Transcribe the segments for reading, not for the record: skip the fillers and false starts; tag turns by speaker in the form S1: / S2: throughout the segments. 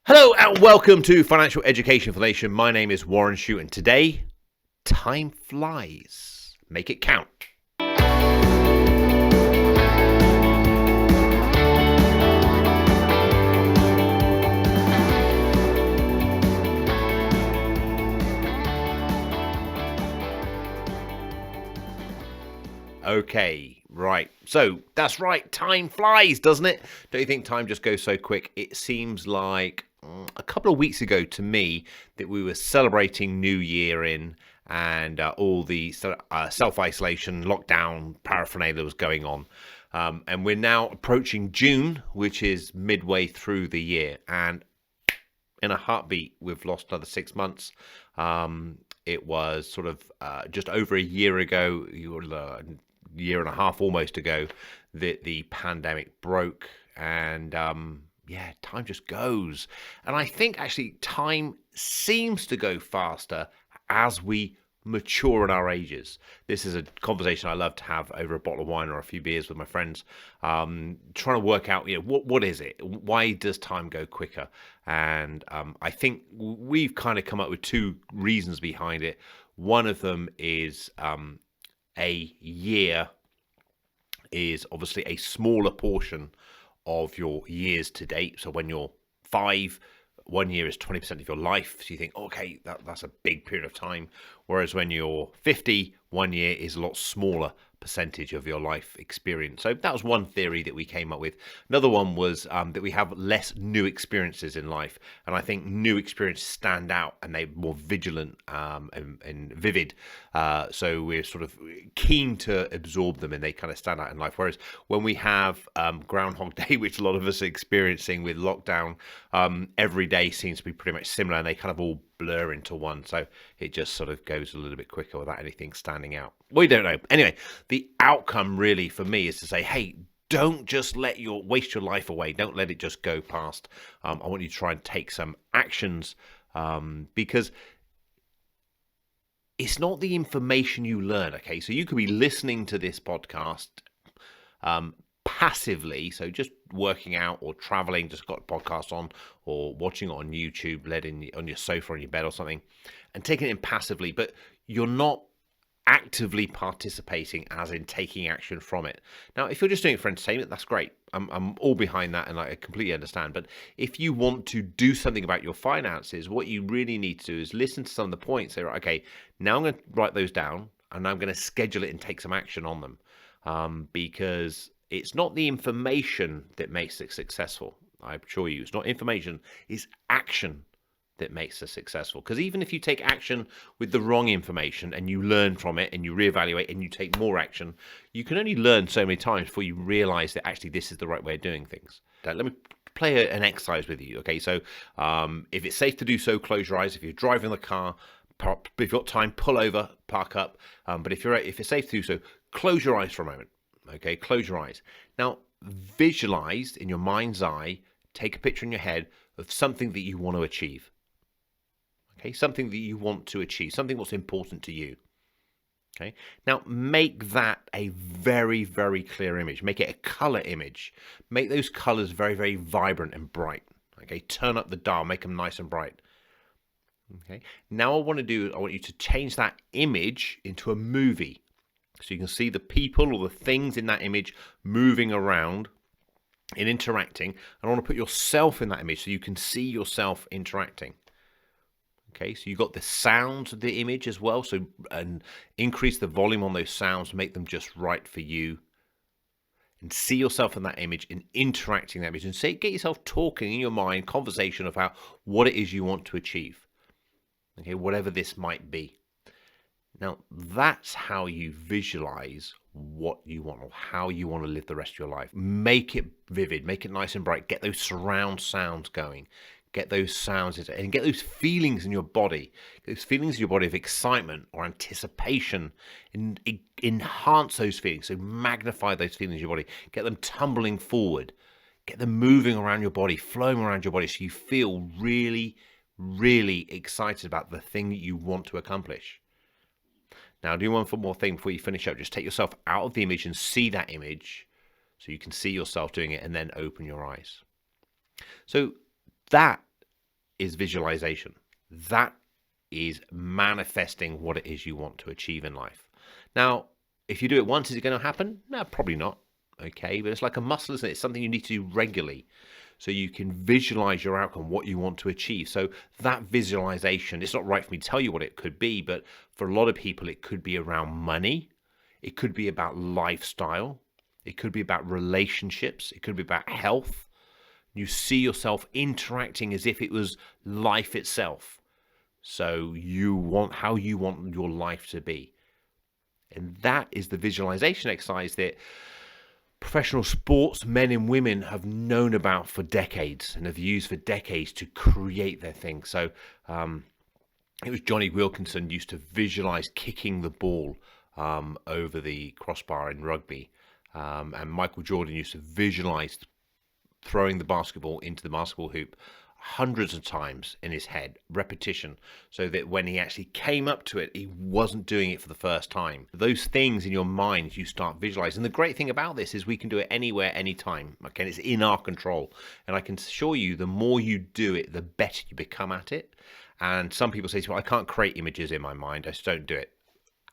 S1: Hello and welcome to Financial Education for the Nation. My name is Warren Shute, and today, time flies. Make it count. Okay, right. So that's right. Time flies, doesn't it? Don't you think time just goes so quick? It seems like a couple of weeks ago to me that we were celebrating New Year and all the self-isolation, lockdown paraphernalia was going on. And we're now approaching June, which is midway through the year. And in a heartbeat, we've lost another 6 months. It was sort of just over a year ago, year and a half almost ago, that the pandemic broke. And time just goes. And I think actually time seems to go faster as we mature in our ages. This is a conversation I love to have over a bottle of wine or a few beers with my friends, trying to work out, what is it? Why does time go quicker? And I think we've kind of come up with two reasons behind it. One of them is a year is obviously a smaller portion of your years to date. So when you're 5, 1 year is 20% of your life. So you think, okay, that's a big period of time. Whereas when you're 50, 1 year is a lot smaller percentage of your life experience. So that was one theory that we came up with. Another one was that we have less new experiences in life. And I think new experiences stand out and they're more vigilant and vivid. So we're sort of keen to absorb them and they kind of stand out in life. Whereas when we have Groundhog Day, which a lot of us are experiencing with lockdown, every day seems to be pretty much similar and they kind of all blur into one. So it just sort of goes a little bit quicker without anything standing out. We don't know. Anyway, the outcome really for me is to say, hey, don't just waste your life away. Don't let it just go past. I want you to try and take some actions because it's not the information you learn. Okay, so you could be listening to this podcast passively, so just working out or traveling, just got a podcast on, or watching it on YouTube, on your sofa on your bed or something, and taking it in passively, but you're not actively participating as in taking action from it. Now, if you're just doing it for entertainment, that's great. I'm all behind that and I completely understand. But if you want to do something about your finances, what you really need to do is listen to some of the points. Say, right, okay, now I'm going to write those down and I'm going to schedule it and take some action on them, because it's not the information that makes it successful. I assure you, it's not information, it's action that makes us successful. Because even if you take action with the wrong information and you learn from it and you reevaluate and you take more action, you can only learn so many times before you realize that actually this is the right way of doing things. Let me play an exercise with you. Okay, so if it's safe to do so, close your eyes. If you're driving the car, if you've got time, pull over, park up. But if it's safe to do so, close your eyes for a moment. Okay, close your eyes. Now, visualize in your mind's eye, take a picture in your head of something that you want to achieve. Okay, something that you want to achieve, something that's important to you. Okay, now make that a very, very clear image. Make it a color image. Make those colors very, very vibrant and bright. Okay, turn up the dial, make them nice and bright. Okay, now I want you to change that image into a movie. So you can see the people or the things in that image moving around and interacting. And I want to put yourself in that image so you can see yourself interacting. Okay, so you've got the sounds of the image as well. So and increase the volume on those sounds, make them just right for you. And see yourself in that image and interacting that image. And get yourself talking in your mind, conversation about what it is you want to achieve. Okay, whatever this might be. Now, that's how you visualize what you want or how you want to live the rest of your life. Make it vivid, make it nice and bright. Get those surround sounds going. Get those sounds and get those feelings in your body. Get those feelings in your body of excitement or anticipation, and enhance those feelings. So magnify those feelings in your body. Get them tumbling forward. Get them moving around your body, flowing around your body so you feel really, really excited about the thing that you want to accomplish. Now, do one more thing before you finish up. Just take yourself out of the image and see that image so you can see yourself doing it, and then open your eyes. So that is visualization. That is manifesting what it is you want to achieve in life. Now, if you do it once, is it going to happen? No, probably not. Okay, but it's like a muscle, isn't it? It's something you need to do regularly so you can visualize your outcome, what you want to achieve. So that visualization, it's not right for me to tell you what it could be, but for a lot of people, it could be around money. It could be about lifestyle. It could be about relationships. It could be about health. You see yourself interacting as if it was life itself. So you want how you want your life to be. And that is the visualization exercise that professional sports men and women have known about for decades and have used for decades to create their thing. So it was Johnny Wilkinson used to visualize kicking the ball over the crossbar in rugby. And Michael Jordan used to visualize throwing the basketball into the basketball hoop hundreds of times in his head, repetition, so that when he actually came up to it, he wasn't doing it for the first time. Those things in your mind, you start visualizing. And the great thing about this is we can do it anywhere, anytime. Okay, and it's in our control. And I can assure you, the more you do it, the better you become at it. And some people say to me, I can't create images in my mind. I just don't do it.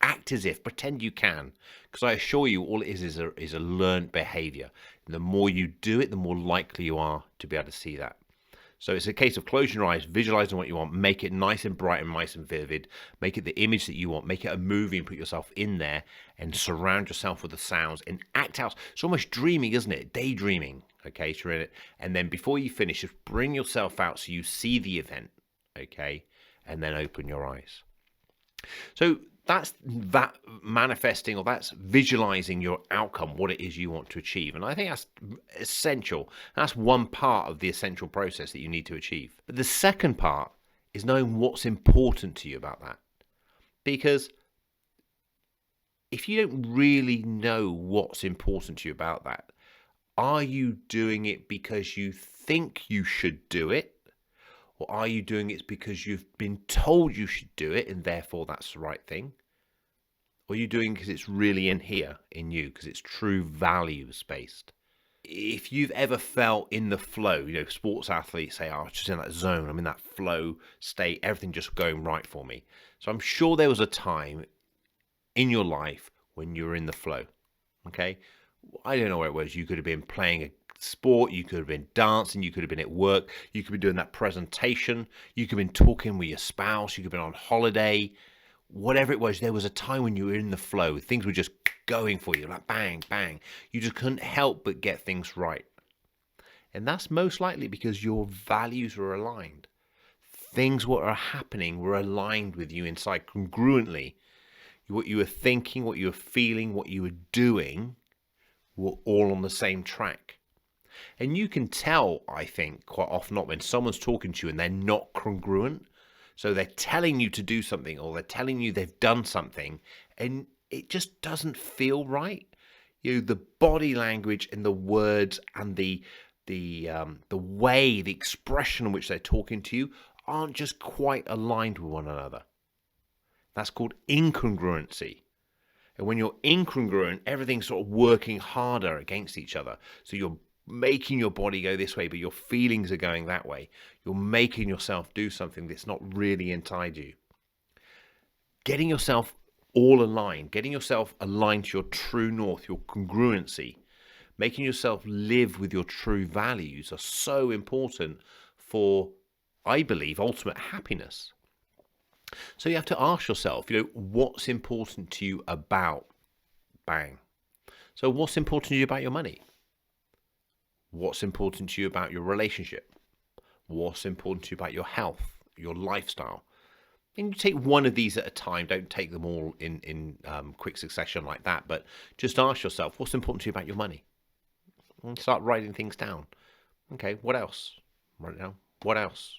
S1: Act as if, pretend you can, because I assure you, all it is a learned behavior. And the more you do it, the more likely you are to be able to see that. So it's a case of closing your eyes, visualizing what you want, make it nice and bright and nice and vivid, make it the image that you want, make it a movie and put yourself in there and surround yourself with the sounds and act out. It's almost dreaming, isn't it? Daydreaming, okay, so you're in it. And then before you finish, just bring yourself out so you see the event, okay, and then open your eyes. So that's that manifesting, or that's visualizing your outcome, what it is you want to achieve. And I think that's essential. That's one part of the essential process that you need to achieve. But the second part is knowing what's important to you about that. Because if you don't really know what's important to you about that, are you doing it because you think you should do it? Or are you doing it because you've been told you should do it and therefore that's the right thing? Or are you doing it because it's really in here, in you, because it's true values based? If you've ever felt in the flow, sports athletes say, I'm just in that zone, I'm in that flow state, everything just going right for me. So I'm sure there was a time in your life when you were in the flow, okay? I don't know where it was. You could have been playing a sport, you could have been dancing, you could have been at work, you could be doing that presentation, you could have been talking with your spouse, you could have been on holiday, whatever it was. There was a time when you were in the flow, things were just going for you, like bang, bang. You just couldn't help but get things right. And that's most likely because your values were aligned. Things what are happening were aligned with you inside congruently. What you were thinking, what you were feeling, what you were doing were all on the same track. And you can tell, I think, quite often not when someone's talking to you and they're not congruent. So they're telling you to do something, or they're telling you they've done something, and it just doesn't feel right. The body language and the words and the way, the expression in which they're talking to you aren't just quite aligned with one another. That's called incongruency. And when you're incongruent, everything's sort of working harder against each other. So you're making your body go this way, but your feelings are going that way. You're making yourself do something that's not really inside you. Getting yourself all aligned, getting yourself aligned to your true north, your congruency, making yourself live with your true values are so important for, I believe, ultimate happiness. So you have to ask yourself, what's important to you about bang? So what's important to you about your money? What's important to you about your relationship? What's important to you about your health, your lifestyle? And you take one of these at a time. Don't take them all in quick succession like that. But just ask yourself, what's important to you about your money? And start writing things down. Okay, what else? Write it down. What else?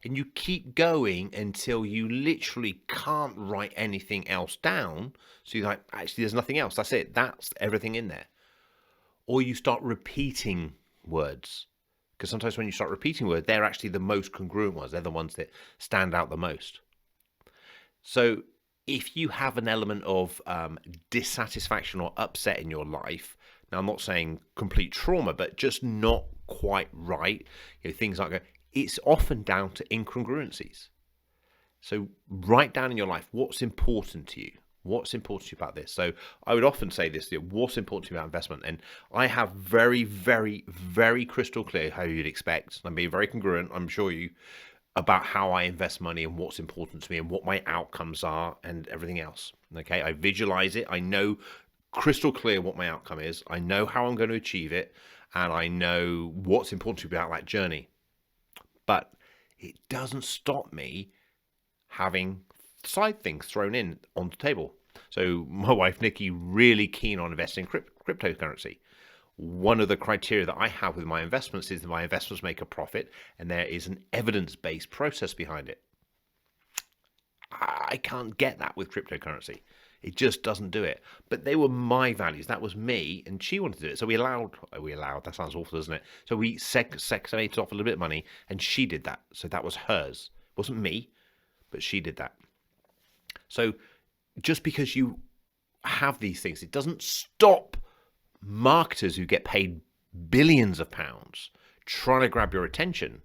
S1: And you keep going until you literally can't write anything else down. So you're like, actually, there's nothing else. That's it. That's everything in there. Or you start repeating words. Because sometimes when you start repeating words, they're actually the most congruent ones. They're the ones that stand out the most. So if you have an element of dissatisfaction or upset in your life, now I'm not saying complete trauma, but just not quite right, things aren't going, it's often down to incongruencies. So write down in your life what's important to you. What's important to you about this? So I would often say this, what's important to you about investment? And I have very, very, very crystal clear how you'd expect. I'm being very congruent, I'm sure you, about how I invest money and what's important to me and what my outcomes are and everything else. Okay, I visualize it. I know crystal clear what my outcome is. I know how I'm going to achieve it, and I know what's important to me about that journey. But it doesn't stop me having side things thrown in on the table. So my wife Nikki really keen on investing in cryptocurrency. One of the criteria that I have with my investments is that my investments make a profit and there is an evidence-based process behind it. I can't get that with cryptocurrency. It just doesn't do it. But they were my values. That was me, and she wanted to do it. So we allowed, that sounds awful, doesn't it? So we segregated off a little bit of money, and she did that. So that was hers. It wasn't me, but she did that. So just because you have these things, it doesn't stop marketers who get paid billions of pounds trying to grab your attention,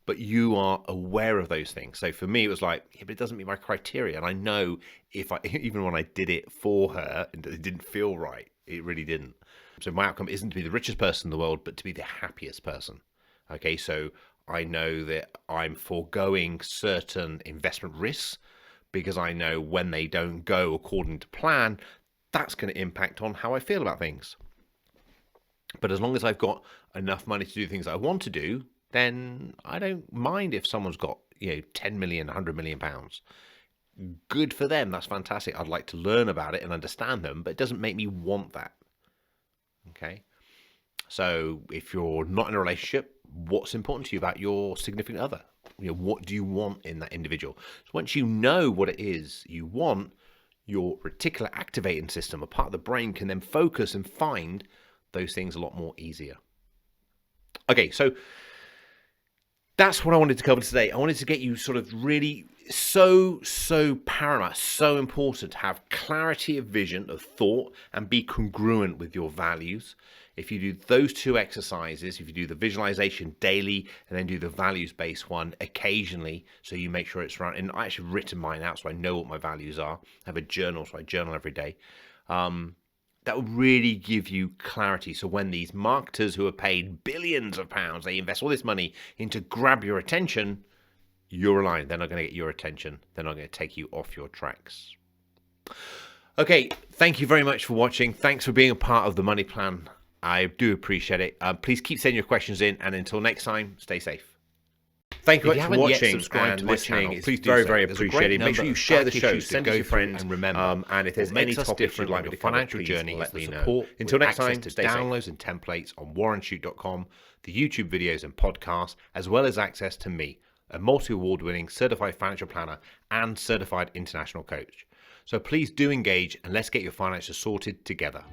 S1: but you are aware of those things. So for me, it was like, yeah, but it doesn't meet my criteria. And I know if I, even when I did it for her, it didn't feel right. It really didn't. So my outcome isn't to be the richest person in the world, but to be the happiest person. Okay, so I know that I'm foregoing certain investment risks because I know when they don't go according to plan, that's going to impact on how I feel about things. But as long as I've got enough money to do things I want to do, then I don't mind if someone's got, 10 million, 100 million pounds. Good for them. That's fantastic. I'd like to learn about it and understand them, but it doesn't make me want that. Okay. So if you're not in a relationship, what's important to you about your significant other? What do you want in that individual? So once you know what it is you want, your reticular activating system, a part of the brain, can then focus and find those things a lot more easier. Okay, so that's what I wanted to cover today. I wanted to get you sort of really so paramount, so important to have clarity of vision, of thought, and be congruent with your values. If you do those two exercises, if you do the visualization daily and then do the values-based one occasionally, so you make sure it's right. And I actually written mine out so I know what my values are. I have a journal, so I journal every day. That will really give you clarity. So when these marketers who are paid billions of pounds, they invest all this money into grab your attention, you're aligned. They're not going to get your attention. They're not going to take you off your tracks. Okay, thank you very much for watching. Thanks for being a part of the Money Plan. I do appreciate it. Please keep sending your questions in, and until next time, stay safe. Thank you for watching, subscribe to my channel. Please do very appreciated. Make sure you share the show, send it to your friends, and remember. And if there's any topics you'd like me to cover, financial journey, let me know. Until next time, stay safe. Downloads and templates on warrenshute.com, the YouTube videos and podcasts, as well as access to me, a multi-award-winning certified financial planner and certified international coach. So please do engage, and let's get your finances sorted together.